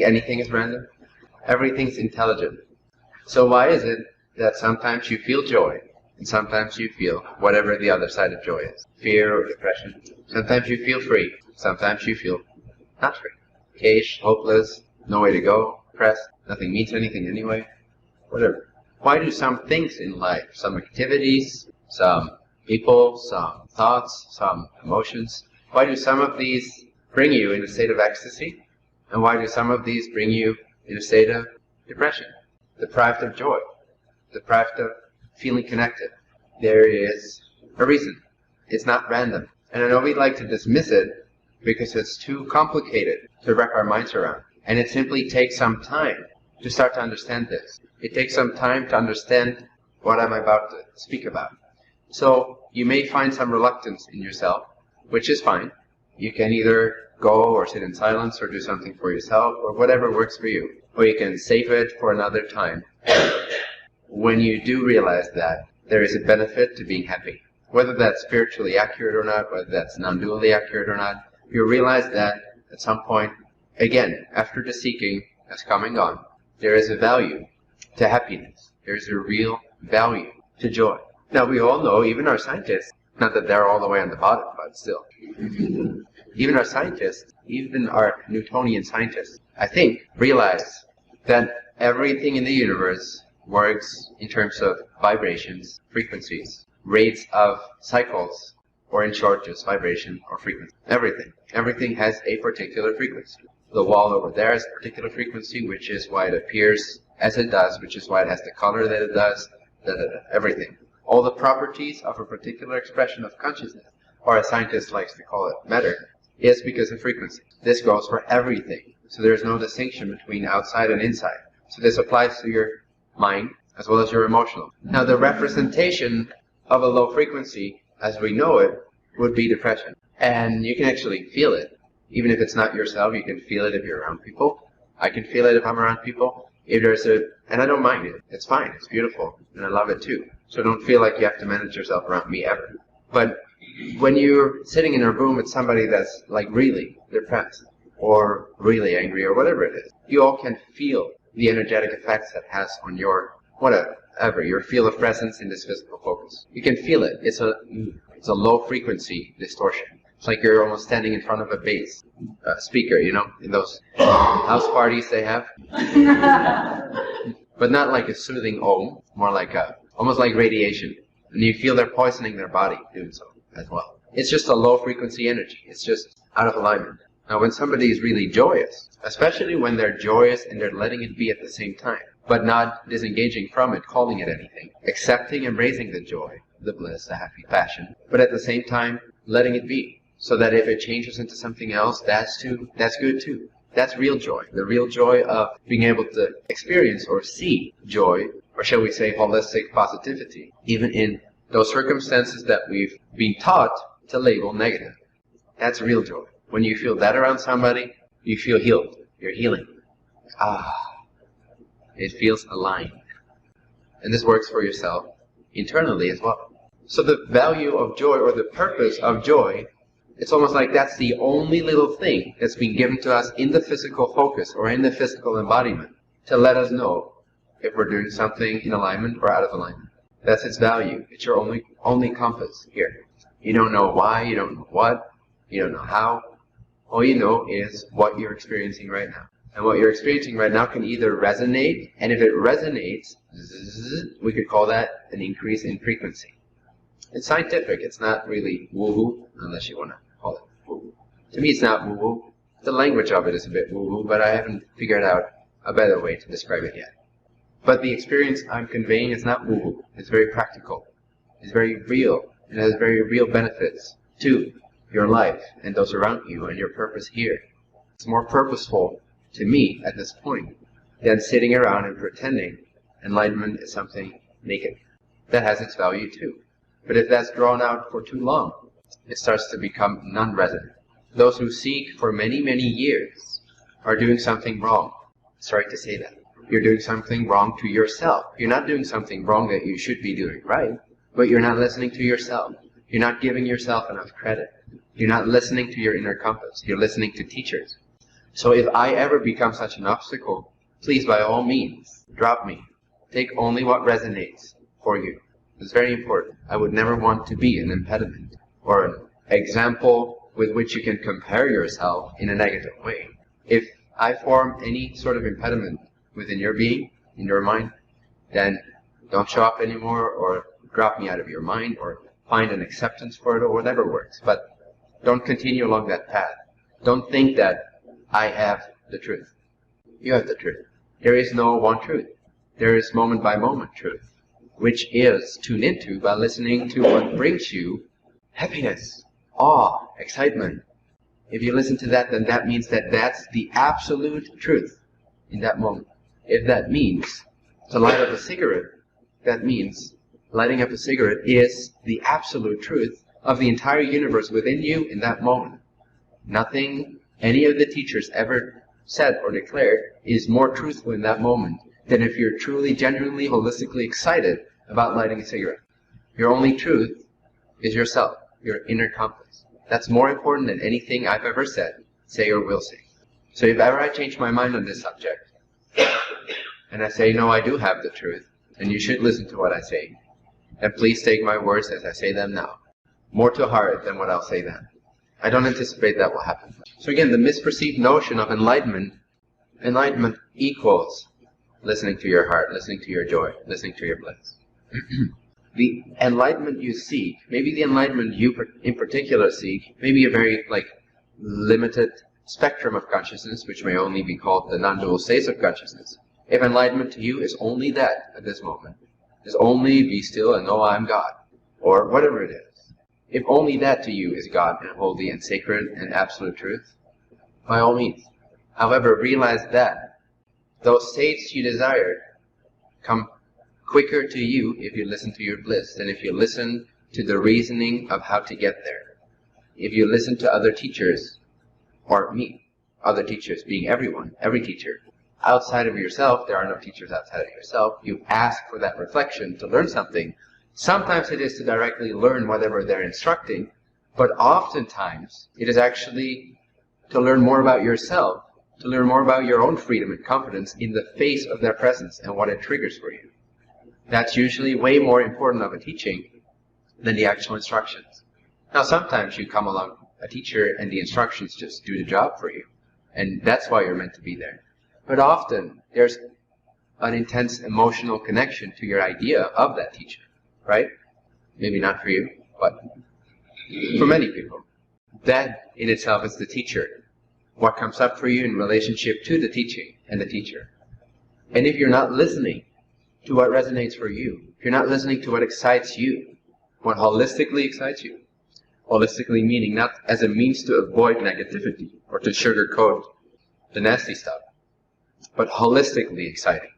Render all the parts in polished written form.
think anything is random? Everything's intelligent. So why is it that sometimes you feel joy, and sometimes you feel whatever the other side of joy is, fear or depression? Sometimes you feel free, sometimes you feel not free, caged, hopeless, no way to go, depressed, nothing means anything anyway, whatever. Why do some things in life, some activities, some people, some thoughts, some emotions, why do some of these bring you in a state of ecstasy, and why do some of these bring you in a state of depression, deprived of joy, deprived of feeling connected? There is a reason. It's not random. And I know we'd like to dismiss it because it's too complicated to wrap our minds around. And it simply takes some time to start to understand this. It takes some time to understand what I'm about to speak about. So you may find some reluctance in yourself, which is fine. You can either go or sit in silence or do something for yourself or whatever works for you. Or you can save it for another time. When you do realize that there is a benefit to being happy, whether that's spiritually accurate or not, whether that's non-dually accurate or not, you realize that at some point, again, after the seeking has come and gone, there is a value to happiness. There's a real value to joy. Now we all know, even our scientists, not that they're all the way on the bottom, but still, even our scientists, even our Newtonian scientists, I think, realize that everything in the universe works in terms of vibrations, frequencies, rates of cycles, or in short, just vibration or frequency. Everything. Everything has a particular frequency. The wall over there has a particular frequency, which is why it appears as it does, which is why it has the color that it does, everything. All the properties of a particular expression of consciousness, or as scientists likes to call it, matter, is because of frequency. This goes for everything. So there's no distinction between outside and inside. So this applies to your mind as well as your emotional. Now the representation of a low frequency, as we know it, would be depression. And you can actually feel it. Even if it's not yourself, you can feel it if you're around people. I can feel it if I'm around people. If there's and I don't mind it. It's fine. It's beautiful. And I love it too. So don't feel like you have to manage yourself around me ever. But when you're sitting in a room with somebody that's like really depressed or really angry or whatever it is, you all can feel the energetic effects that has on your whatever, your field of presence in this physical focus. You can feel it. It's a low frequency distortion. It's like you're almost standing in front of a bass speaker, you know, in those house parties they have. But not like a soothing ohm, more like almost like radiation. And you feel they're poisoning their body doing so as well. It's just a low frequency energy. It's just out of alignment. Now when somebody is really joyous, especially when they're joyous and they're letting it be at the same time, but not disengaging from it, calling it anything, accepting, embracing the joy, the bliss, the happy passion, but at the same time letting it be. So that if it changes into something else, that's good too. That's real joy. The real joy of being able to experience or see joy, or shall we say holistic positivity, even in those circumstances that we've been taught to label negative. That's real joy. When you feel that around somebody, you feel healed. You're healing. It feels aligned. And this works for yourself internally as well. So the value of joy, or the purpose of joy, it's almost like that's the only little thing that's been given to us in the physical focus or in the physical embodiment to let us know if we're doing something in alignment or out of alignment. That's its value. It's your only compass here. You don't know why, you don't know what, you don't know how. All you know is what you're experiencing right now. And what you're experiencing right now can either resonate, and if it resonates, we could call that an increase in frequency. It's scientific. It's not really woo-woo, unless you want to call it woo-woo. To me, it's not woo-woo. The language of it is a bit woo-woo, but I haven't figured out a better way to describe it yet. But the experience I'm conveying is not woo-woo. It's very practical. It's very real. It has very real benefits to your life and those around you and your purpose here. It's more purposeful to me at this point than sitting around and pretending enlightenment is something naked. That has its value too. But if that's drawn out for too long, it starts to become non-resonant. Those who seek for many, many years are doing something wrong. Sorry to say that. You're doing something wrong to yourself. You're not doing something wrong that you should be doing right, but you're not listening to yourself. You're not giving yourself enough credit. You're not listening to your inner compass. You're listening to teachers. So if I ever become such an obstacle, please by all means, drop me. Take only what resonates for you. It's very important. I would never want to be an impediment or an example with which you can compare yourself in a negative way. If I form any sort of impediment within your being, in your mind, then don't show up anymore, or drop me out of your mind, or find an acceptance for it, or whatever works. But don't continue along that path. Don't think that I have the truth. You have the truth. There is no one truth. There is moment by moment truth, which is tuned into by listening to what brings you happiness, awe, excitement. If you listen to that, then that means that that's the absolute truth in that moment. If that means to light up a cigarette, that means lighting up a cigarette is the absolute truth of the entire universe within you in that moment. Nothing any of the teachers ever said or declared is more truthful in that moment than if you're truly, genuinely, holistically excited about lighting a cigarette. Your only truth is yourself, your inner compass. That's more important than anything I've ever said, say, or will say. So if ever I change my mind on this subject, and I say, no, I do have the truth, and you should listen to what I say, then please take my words as I say them now, more to heart than what I'll say then. I don't anticipate that will happen. So again, the misperceived notion of enlightenment equals listening to your heart, listening to your joy, listening to your bliss. The enlightenment you seek, maybe the enlightenment you in particular seek, may be a very limited spectrum of consciousness, which may only be called the non-dual states of consciousness. If enlightenment to you is only that at this moment, is only be still and know I'm God, or whatever it is, if only that to you is God and holy and sacred and absolute truth, by all means. However, realize that those states you desire come quicker to you if you listen to your bliss than if you listen to the reasoning of how to get there. If you listen to other teachers, or me, other teachers being everyone, every teacher, outside of yourself, there are no teachers outside of yourself, you ask for that reflection to learn something. Sometimes it is to directly learn whatever they're instructing, but oftentimes it is actually to learn more about yourself, to learn more about your own freedom and confidence in the face of their presence and what it triggers for you. That's usually way more important of a teaching than the actual instructions. Now sometimes you come along a teacher and the instructions just do the job for you, and that's why you're meant to be there. But often there's an intense emotional connection to your idea of that teacher, right? Maybe not for you, but for many people. That in itself is the teacher. What comes up for you in relationship to the teaching and the teacher. And if you're not listening to what resonates for you, if you're not listening to what excites you, what holistically excites you, holistically meaning not as a means to avoid negativity or to sugarcoat the nasty stuff, but holistically exciting.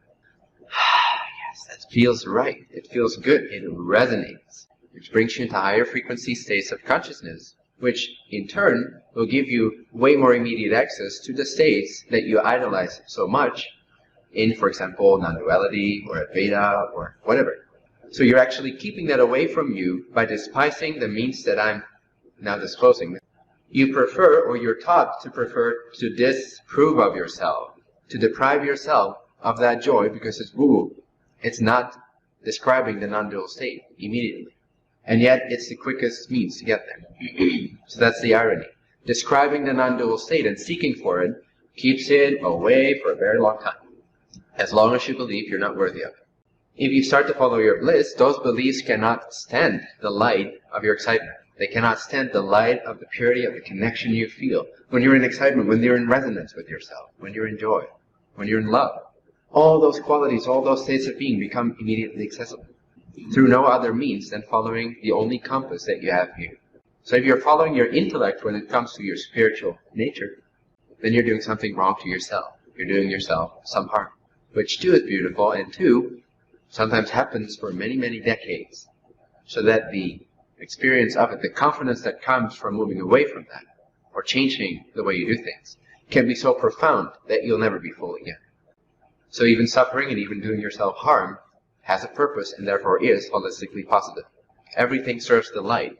Yes, that feels right. It feels good. It resonates, which brings you into higher frequency states of consciousness, which in turn will give you way more immediate access to the states that you idolize so much in, for example, non-duality or Advaita or whatever. So you're actually keeping that away from you by despising the means that I'm now disclosing. You prefer, or you're taught to prefer, to disprove of yourself, to deprive yourself of that joy because it's woo-woo. It's not describing the non-dual state immediately. And yet it's the quickest means to get there. So that's the irony. Describing the non-dual state and seeking for it keeps it away for a very long time, as long as you believe you're not worthy of it. If you start to follow your bliss, those beliefs cannot stand the light of your excitement. They cannot stand the light of the purity of the connection you feel when you're in excitement, when you're in resonance with yourself, when you're in joy, when you're in love. All those qualities, all those states of being become immediately accessible through no other means than following the only compass that you have here. So if you're following your intellect when it comes to your spiritual nature, then you're doing something wrong to yourself. You're doing yourself some harm, which too is beautiful, and two, sometimes happens for many, many decades, so that the experience of it, the confidence that comes from moving away from that, or changing the way you do things, can be so profound that you'll never be full again. So even suffering and even doing yourself harm has a purpose and therefore is holistically positive. Everything serves the light